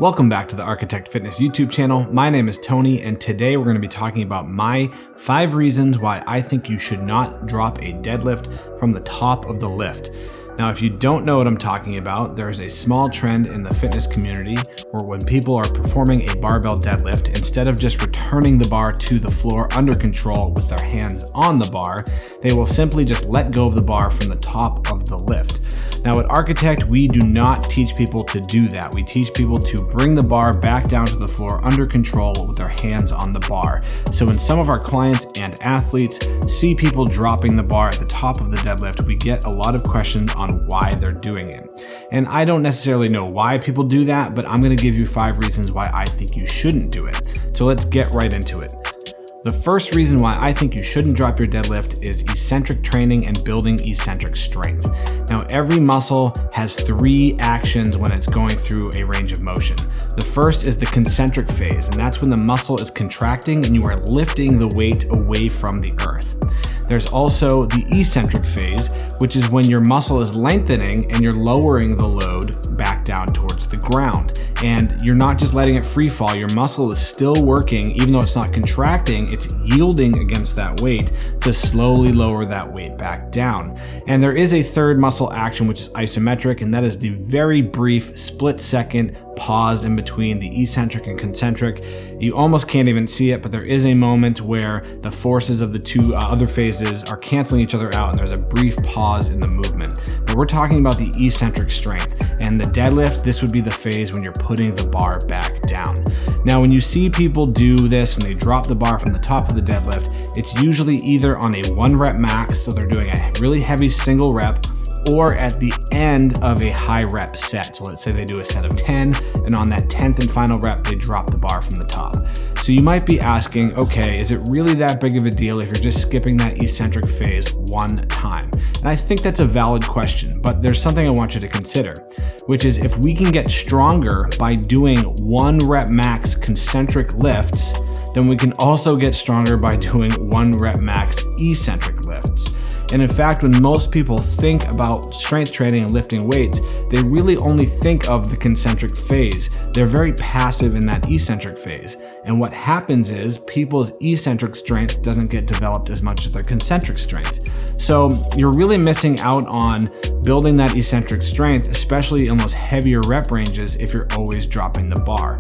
Welcome back to the Arkitect Fitness YouTube channel. My name is Tony, and today we're going to be talking about my 5 reasons why I think you should not drop a deadlift from the top of the lift. Now, if you don't know what I'm talking about, there's a small trend in the fitness community where when people are performing a barbell deadlift, instead of just returning the bar to the floor under control with their hands on the bar, they will simply just let go of the bar from the top of the lift. Now at Arkitect, we do not teach people to do that. We teach people to bring the bar back down to the floor under control with their hands on the bar. So when some of our clients and athletes see people dropping the bar at the top of the deadlift, we get a lot of questions on why they're doing it. And I don't necessarily know why people do that, but I'm gonna give you 5 reasons why I think you shouldn't do it. So let's get right into it. The first reason why I think you shouldn't drop your deadlift is eccentric training and building eccentric strength. Now, every muscle has 3 actions when it's going through a range of motion. The first is the concentric phase, and that's when the muscle is contracting and you are lifting the weight away from the earth. There's also the eccentric phase, which is when your muscle is lengthening and you're lowering the load back down towards the ground. And you're not just letting it free fall, your muscle is still working, even though it's not contracting, it's yielding against that weight to slowly lower that weight back down. And there is a third muscle action, which is isometric, and that is the very brief split-second pause in between the eccentric and concentric. You almost can't even see it, but there is a moment where the forces of the 2 other phases are canceling each other out and there's a brief pause in the movement. But we're talking about the eccentric strength, and the deadlift, this would be the phase when you're putting the bar back down. Now, when you see people do this, when they drop the bar from the top of the deadlift, it's usually either on a 1 rep max, so they're doing a really heavy single rep, or at the end of a high rep set. So let's say they do a set of 10, and on that 10th and final rep, they drop the bar from the top. So you might be asking, okay, is it really that big of a deal if you're just skipping that eccentric phase 1 time? And I think that's a valid question, but there's something I want you to consider, which is if we can get stronger by doing 1 rep max concentric lifts, then we can also get stronger by doing 1 rep max eccentric lifts. And in fact, when most people think about strength training and lifting weights, they really only think of the concentric phase. They're very passive in that eccentric phase. And what happens is people's eccentric strength doesn't get developed as much as their concentric strength. So you're really missing out on building that eccentric strength, especially in those heavier rep ranges if you're always dropping the bar.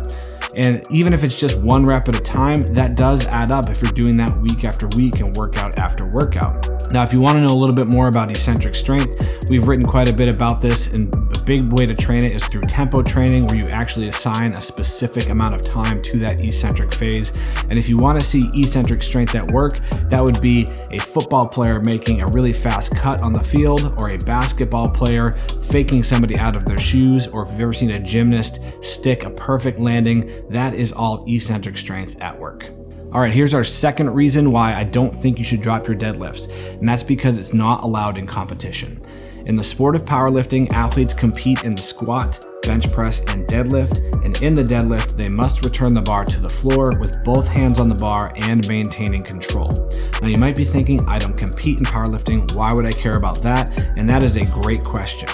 And even if it's just 1 rep at a time, that does add up if you're doing that week after week and workout after workout. Now, if you want to know a little bit more about eccentric strength, we've written quite a bit about this, and a big way to train it is through tempo training, where you actually assign a specific amount of time to that eccentric phase. And if you want to see eccentric strength at work, that would be a football player making a really fast cut on the field, or a basketball player faking somebody out of their shoes, or if you've ever seen a gymnast stick a perfect landing, that is all eccentric strength at work. All right, here's our second reason why I don't think you should drop your deadlifts, and that's because it's not allowed in competition. In the sport of powerlifting, athletes compete in the squat, bench press, and deadlift, and in the deadlift, they must return the bar to the floor with both hands on the bar and maintaining control. Now, you might be thinking, I don't compete in powerlifting, why would I care about that? And that is a great question.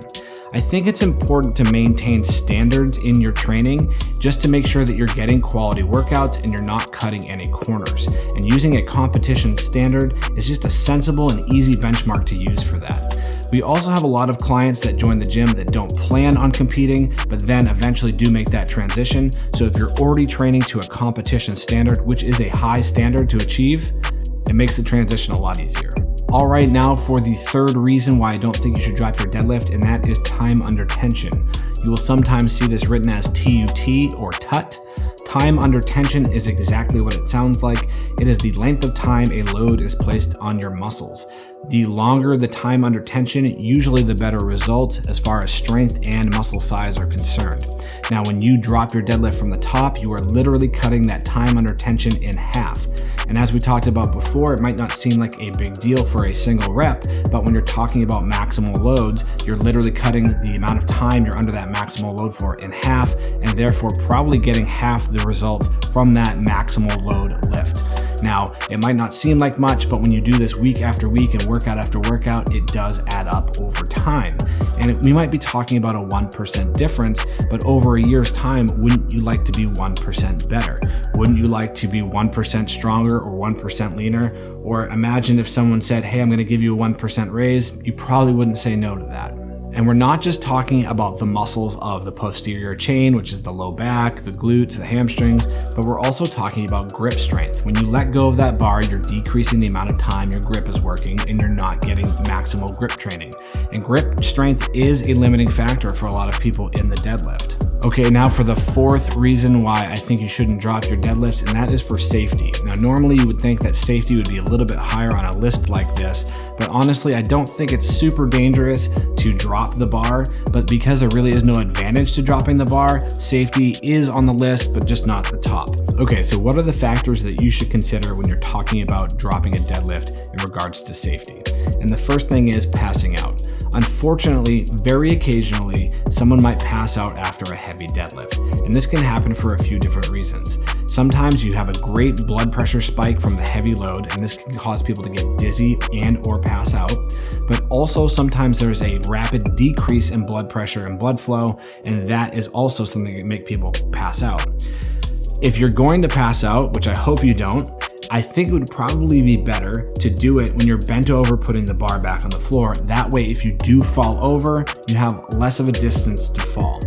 I think it's important to maintain standards in your training just to make sure that you're getting quality workouts and you're not cutting any corners. And using a competition standard is just a sensible and easy benchmark to use for that. We also have a lot of clients that join the gym that don't plan on competing, but then eventually do make that transition. So if you're already training to a competition standard, which is a high standard to achieve, it makes the transition a lot easier. All right, now for the third reason why I don't think you should drop your deadlift, and that is time under tension. You will sometimes see this written as TUT or TUT. Time under tension is exactly what it sounds like. It is the length of time a load is placed on your muscles. The longer the time under tension, usually the better results as far as strength and muscle size are concerned. Now, when you drop your deadlift from the top, you are literally cutting that time under tension in half. And as we talked about before, it might not seem like a big deal for a single rep, but when you're talking about maximal loads, you're literally cutting the amount of time you're under that maximal load for in half, and therefore probably getting half the result from that maximal load lift. Now, it might not seem like much, but when you do this week after week and workout after workout, it does add up over time. And we might be talking about a 1% difference, but over a year's time, wouldn't you like to be 1% better? Wouldn't you like to be 1% stronger or 1% leaner? Or imagine if someone said, hey, I'm gonna give you a 1% raise, you probably wouldn't say no to that. And we're not just talking about the muscles of the posterior chain, which is the low back, the glutes, the hamstrings, but we're also talking about grip strength. When you let go of that bar, you're decreasing the amount of time your grip is working and you're not getting maximal grip training. And grip strength is a limiting factor for a lot of people in the deadlift. Okay, now for the fourth reason why I think you shouldn't drop your deadlifts, and that is for safety. Now, normally you would think that safety would be a little bit higher on a list like this, but honestly, I don't think it's super dangerous to drop the bar, but because there really is no advantage to dropping the bar, safety is on the list, but just not the top. Okay, so what are the factors that you should consider when you're talking about dropping a deadlift in regards to safety? And the first thing is passing out. Unfortunately, very occasionally, someone might pass out after a heavy deadlift, and this can happen for a few different reasons. Sometimes you have a great blood pressure spike from the heavy load, and this can cause people to get dizzy and or pass out. But also sometimes there's a rapid decrease in blood pressure and blood flow, and that is also something that can make people pass out. If you're going to pass out, which I hope you don't, I think it would probably be better to do it when you're bent over putting the bar back on the floor. That way, if you do fall over, you have less of a distance to fall.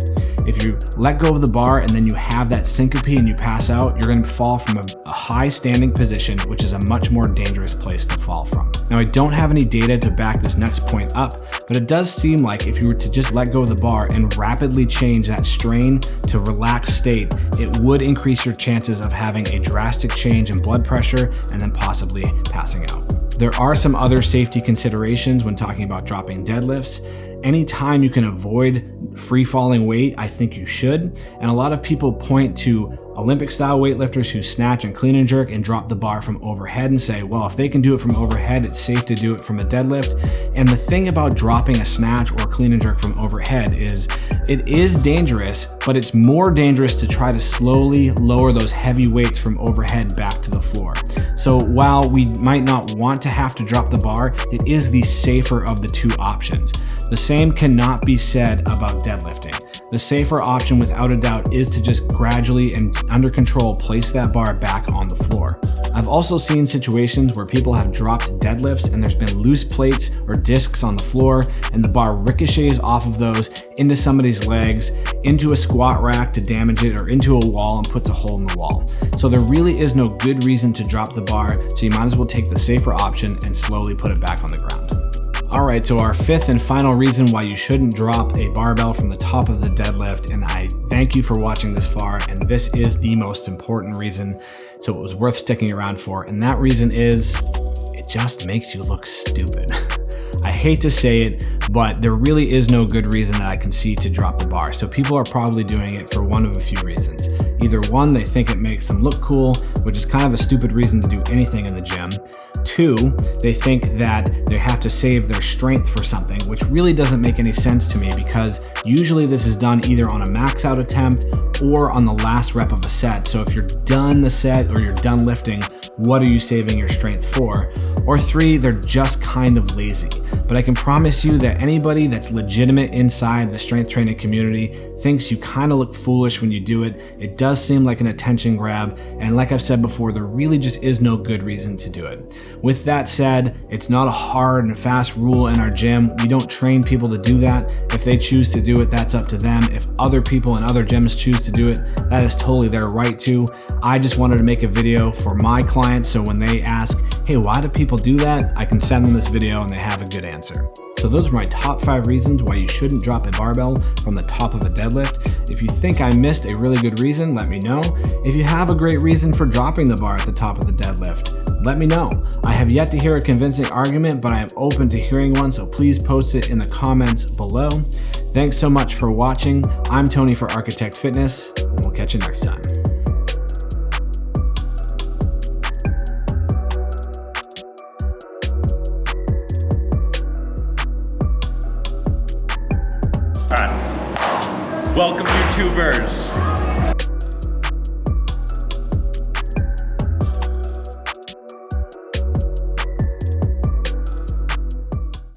If you let go of the bar and then you have that syncope and you pass out, you're going to fall from a high standing position, which is a much more dangerous place to fall from. Now, I don't have any data to back this next point up, but it does seem like if you were to just let go of the bar and rapidly change that strain to relaxed state, it would increase your chances of having a drastic change in blood pressure and then possibly passing out. There are some other safety considerations when talking about dropping deadlifts. Anytime you can avoid free falling weight, I think you should. And a lot of people point to Olympic style weightlifters who snatch and clean and jerk and drop the bar from overhead and say, well, if they can do it from overhead, it's safe to do it from a deadlift. And the thing about dropping a snatch or clean and jerk from overhead is it is dangerous, but it's more dangerous to try to slowly lower those heavy weights from overhead back to the floor. So while we might not want to have to drop the bar, it is the safer of the two options. The same cannot be said about deadlifting. The safer option, without a doubt, is to just gradually and under control place that bar back on the floor. I've also seen situations where people have dropped deadlifts and there's been loose plates or discs on the floor and the bar ricochets off of those into somebody's legs, into a squat rack to damage it, or into a wall and puts a hole in the wall. So there really is no good reason to drop the bar, so you might as well take the safer option and slowly put it back on the ground. All right, so our fifth and final reason why you shouldn't drop a barbell from the top of the deadlift, and I thank you for watching this far, and this is the most important reason, so it was worth sticking around for, and that reason is it just makes you look stupid. I hate to say it, but there really is no good reason that I can see to drop the bar, so people are probably doing it for one of a few reasons. Either one, they think it makes them look cool, which is kind of a stupid reason to do anything in the gym. Two, they think that they have to save their strength for something, which really doesn't make any sense to me because usually this is done either on a max out attempt or on the last rep of a set. So if you're done the set or you're done lifting, what are you saving your strength for? Or three, they're just kind of lazy. But I can promise you that anybody that's legitimate inside the strength training community thinks you kind of look foolish when you do it. It does seem like an attention grab, and like I've said before, there really just is no good reason to do it. With that said, it's not a hard and fast rule in our gym. We don't train people to do that. If they choose to do it, that's up to them. If other people in other gyms choose to do it, that is totally their right to. I just wanted to make a video for my clients, so when they ask, hey, why do people do that? I can send them this video and they have a good answer. So those are my top 5 reasons why you shouldn't drop a barbell from the top of a deadlift. If you think I missed a really good reason, let me know. If you have a great reason for dropping the bar at the top of the deadlift, let me know. I have yet to hear a convincing argument, but I am open to hearing one, so please post it in the comments below. Thanks so much for watching. I'm Tony for Arkitect Fitness, and we'll catch you next time. Welcome, YouTubers.